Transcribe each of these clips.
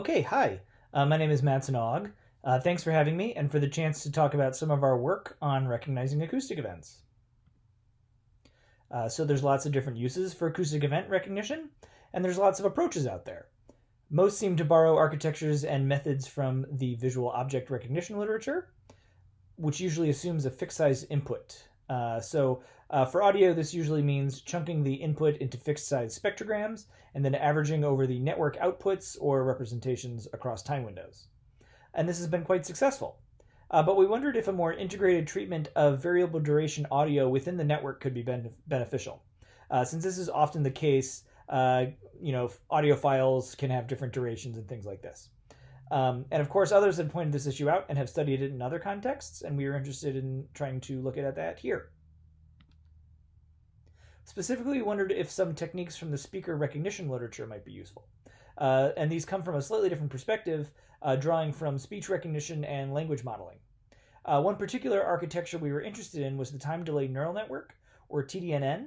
Okay, hi. My name is Mattson. Thanks for having me and for the chance to talk about some of our work on recognizing acoustic events. So there's lots of different uses for acoustic event recognition, and there's lots of approaches out there. Most seem to borrow architectures and methods from the visual object recognition literature, which usually assumes a fixed size input. For audio, this usually means chunking the input into fixed size spectrograms and then averaging over the network outputs or representations across time windows. And this has been quite successful. But we wondered if a more integrated treatment of variable duration audio within the network could be beneficial. Since this is often the case, audio files can have different durations and things like this. And of course, others have pointed this issue out and have studied it in other contexts, and we are interested in trying to look at that here. Specifically, we wondered if some techniques from the speaker recognition literature might be useful. And these come from a slightly different perspective, drawing from speech recognition and language modeling. One particular architecture we were interested in was the time delay neural network, or TDNN.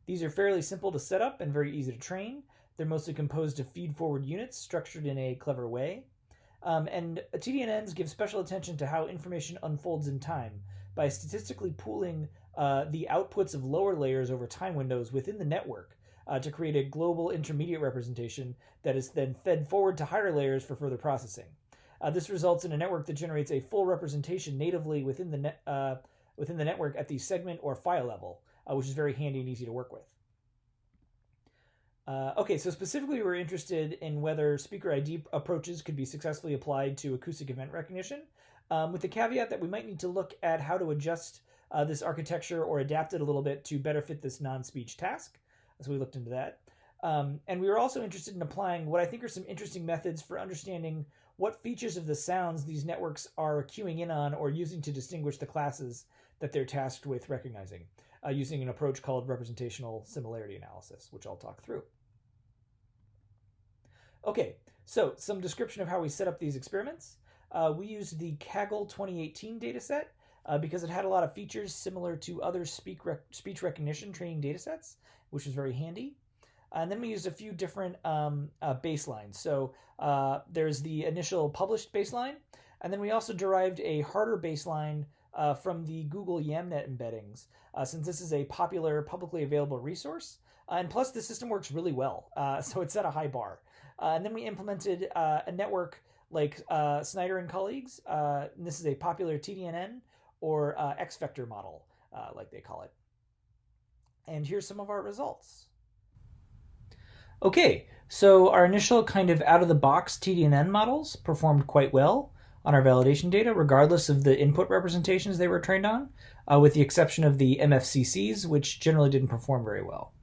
These are fairly simple to set up and very easy to train. They're mostly composed of feed-forward units structured in a clever way. And TDNNs give special attention to how information unfolds in time by statistically pooling the outputs of lower layers over time windows within the network to create a global intermediate representation that is then fed forward to higher layers for further processing. This results in a network that generates a full representation natively within the network at the segment or file level, which is very handy and easy to work with. So specifically we're interested in whether speaker ID approaches could be successfully applied to acoustic event recognition, with the caveat that we might need to look at how to adjust this architecture or adapt it a little bit to better fit this non-speech task. So we looked into that. And we were also interested in applying what I think are some interesting methods for understanding what features of the sounds these networks are queuing in on or using to distinguish the classes that they're tasked with recognizing, using an approach called representational similarity analysis, which I'll talk through. Okay, so some description of how we set up these experiments. We used the Kaggle 2018 dataset because it had a lot of features similar to other speech recognition training datasets, which was very handy. And then we used a few different baselines. So there's the initial published baseline, and then we also derived a harder baseline from the Google YAMNet embeddings, since this is a popular publicly available resource. And plus, the system works really well, so it set a high bar. And then we implemented a network like Snyder and colleagues. And this is a popular TDNN or X-vector model, like they call it. And here's some of our results. Okay, so our initial kind of out-of-the-box TDNN models performed quite well on our validation data, regardless of the input representations they were trained on, with the exception of the MFCCs, which generally didn't perform very well.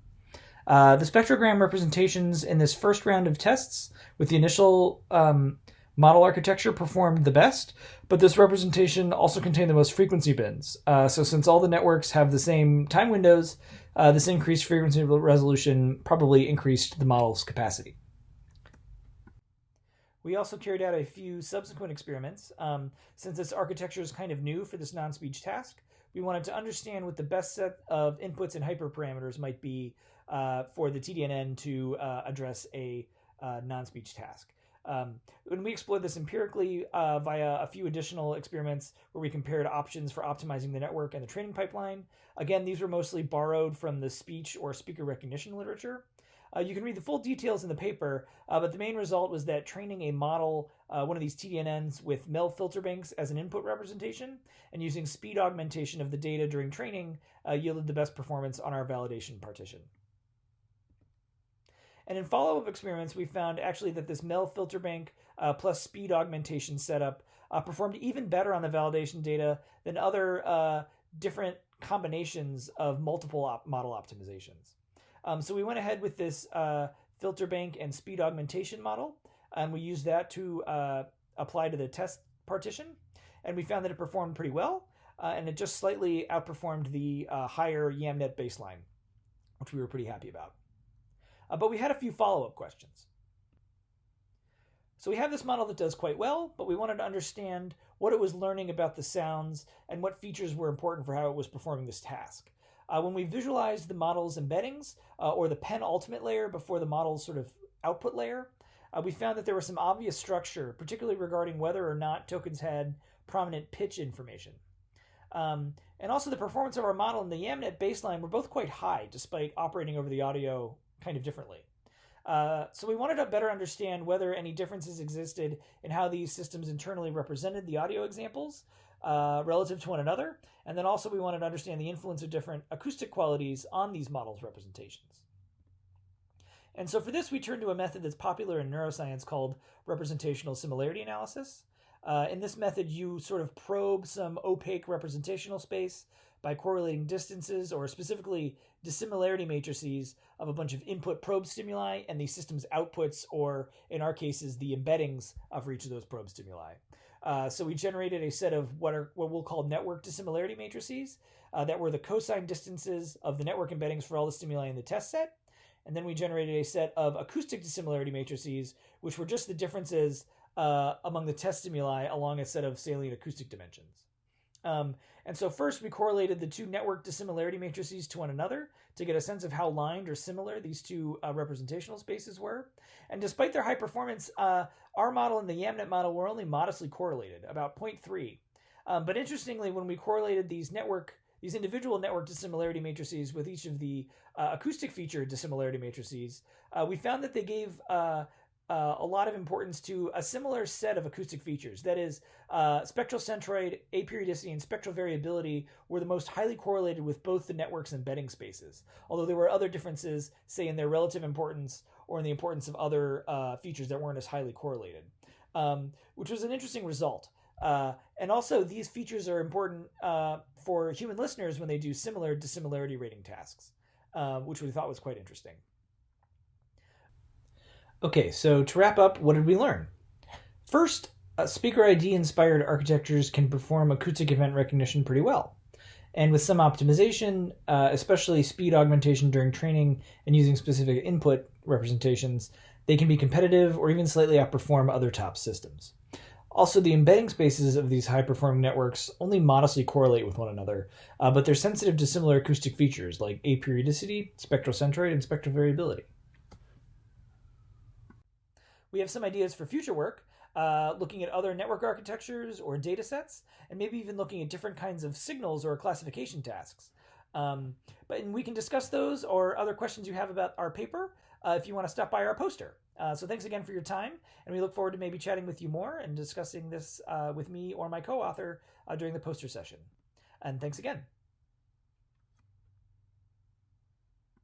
The spectrogram representations in this first round of tests with the initial model architecture performed the best, but this representation also contained the most frequency bins. So since all the networks have the same time windows, this increased frequency resolution probably increased the model's capacity. We also carried out a few subsequent experiments. Since this architecture is kind of new for this non-speech task, we wanted to understand what the best set of inputs and hyperparameters might be for the TDNN to address a non-speech task. When we explored this empirically via a few additional experiments where we compared options for optimizing the network and the training pipeline. Again, these were mostly borrowed from the speech or speaker recognition literature. You can read the full details in the paper, but the main result was that training a model, one of these TDNNs with MEL filter banks as an input representation and using speed augmentation of the data during training yielded the best performance on our validation partition. And in follow-up experiments, we found actually that this MEL filter bank plus speed augmentation setup performed even better on the validation data than other different combinations of multiple model optimizations. So we went ahead with this filter bank and speed augmentation model, and we used that to apply to the test partition. And we found that it performed pretty well, and it just slightly outperformed the higher YAMNet baseline, which we were pretty happy about. But we had a few follow-up questions. So we have this model that does quite well, but we wanted to understand what it was learning about the sounds and what features were important for how it was performing this task. When we visualized the model's embeddings, or the penultimate layer before the model's sort of output layer, we found that there was some obvious structure, particularly regarding whether or not tokens had prominent pitch information. And also the performance of our model and the YAMNet baseline were both quite high, despite operating over the audio kind of differently. So we wanted to better understand whether any differences existed in how these systems internally represented the audio examples relative to one another. And then also we wanted to understand the influence of different acoustic qualities on these models' representations. And so for this, we turned to a method that's popular in neuroscience called representational similarity analysis. In this method, you sort of probe some opaque representational space by correlating distances, or specifically dissimilarity matrices of a bunch of input probe stimuli and the system's outputs, or in our cases, the embeddings for each of those probe stimuli. So we generated a set of what we'll call network dissimilarity matrices that were the cosine distances of the network embeddings for all the stimuli in the test set. And then we generated a set of acoustic dissimilarity matrices, which were just the differences among the test stimuli along a set of salient acoustic dimensions. And so first we correlated the two network dissimilarity matrices to one another to get a sense of how lined or similar these two representational spaces were. And despite their high performance, our model and the YAMNet model were only modestly correlated, about 0.3. But interestingly, when we correlated these individual network dissimilarity matrices with each of the acoustic feature dissimilarity matrices, we found that they gave a lot of importance to a similar set of acoustic features. That is, spectral centroid, aperiodicity, and spectral variability were the most highly correlated with both the network's embedding spaces, although there were other differences, say, in their relative importance or in the importance of other features that weren't as highly correlated, which was an interesting result. And also, these features are important for human listeners when they do similar dissimilarity rating tasks, which we thought was quite interesting. Okay, so to wrap up, what did we learn? First, speaker ID-inspired architectures can perform acoustic event recognition pretty well. And with some optimization, especially speed augmentation during training and using specific input representations, they can be competitive or even slightly outperform other top systems. Also, the embedding spaces of these high-performing networks only modestly correlate with one another, but they're sensitive to similar acoustic features like aperiodicity, spectral centroid, and spectral variability. We have some ideas for future work, looking at other network architectures or data sets, and maybe even looking at different kinds of signals or classification tasks. But we can discuss those or other questions you have about our paper if you want to stop by our poster. So thanks again for your time, and we look forward to maybe chatting with you more and discussing this with me or my co-author during the poster session. And thanks again.